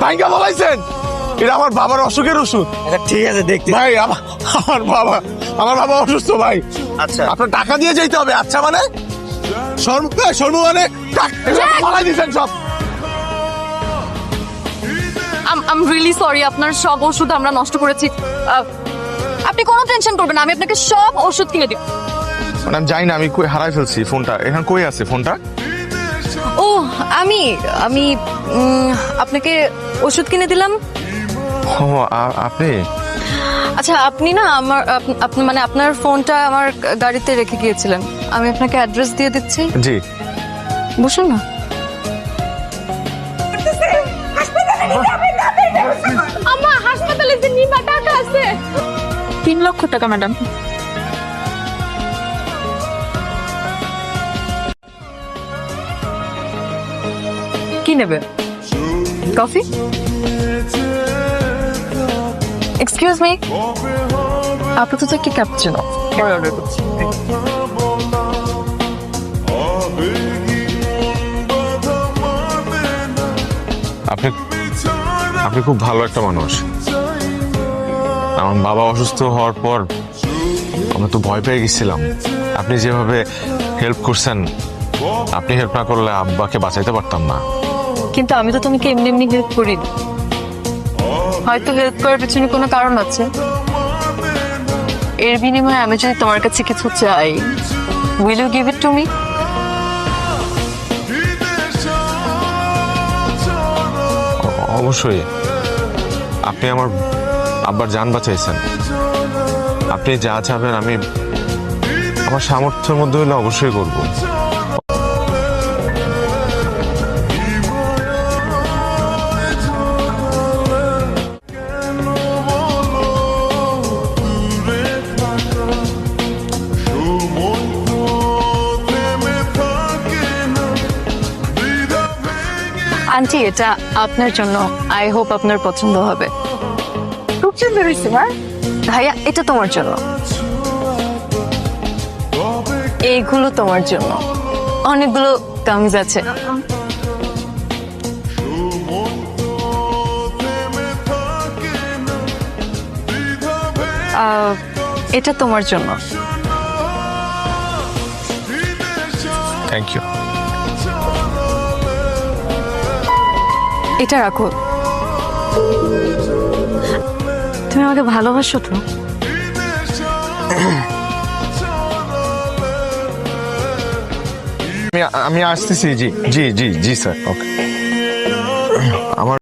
ভাঙ্গা বলাইছেন এটা আমার বাবার অসুখের ওষুধ। ঠিক আছে দেখতে। ভাই আমার বাবা অসুস্থ ভাই। আচ্ছা আপনার টাকা দিয়ে যেতে হবে। আচ্ছা মানে সর্ব মানে বলাই দিচ্ছেন সব। আম রিয়েলি সরি, আপনার সব ওষুধ আমরা নষ্ট করেছি। আপনি কোনো টেনশন করবেন না, আমি আপনাকে সব ওষুধ কিনে দিব। মানে আমি জানি না আমি কই হারাই ফেলছি ফোনটা। এখানে কই আছে ফোনটা? ও আমি আমি আপনাকে ওষুধ কিনে দিলাম। ও আপনি? আচ্ছা আপনি না আমার আপনি মানে আপনার ফোনটা আমার গাড়িতে রেখে গিয়েছিলেন, আমি আপনাকে অ্যাড্রেস দিয়ে দিচ্ছি। জি বসুন না। আম্মা হাসপাতালে যে নিবা টাকা আছে 3 লক্ষ টাকা ম্যাডাম। কি নেবে? কফি? এক্সকিউজ মি, আপাতত কি ক্যাপুচিনো অর্ডার করছি। আপনি খুব ভালো একটা মানুষ। আমার বাবা অসুস্থ হওয়ার পর আমি তো ভয় পেয়ে গেছিলাম। আপনি যেভাবে হেল্প করছেন, আপনি হেল্প না করলে আব্বাকে বাঁচাইতে পারতাম না। কিন্তু আমি তো তোমাকে এমনি এমনি হেল্প করি, হয়তো হেল্প করার পেছনে কোনো কারণ আছে। এর বিনিময়ে আমি যদি তোমার কাছে কিছু চাই, will you give it to me? অবশ্যই। আপনি আমার আব্বার জান বাঁচাইছেন। আপনি যা চাবেন আমি আমার সামর্থ্যের মধ্যে হলে অবশ্যই করব। আন্টি এটা আপনার জন্য, আই হোপ আপনার পছন্দ হবে। খুব সুন্দর হয়েছে মা। ভাইয়া এটা তোমার জন্য, এইগুলো তোমার জন্য, অনেকগুলো কামিজ আছে। এটা তোমার জন্য। Thank you. এটা রাখো। তুমি আমাকে ভালোবাসো তো? আমি আসতেছি। জি জি জি জি স্যার। ওকে।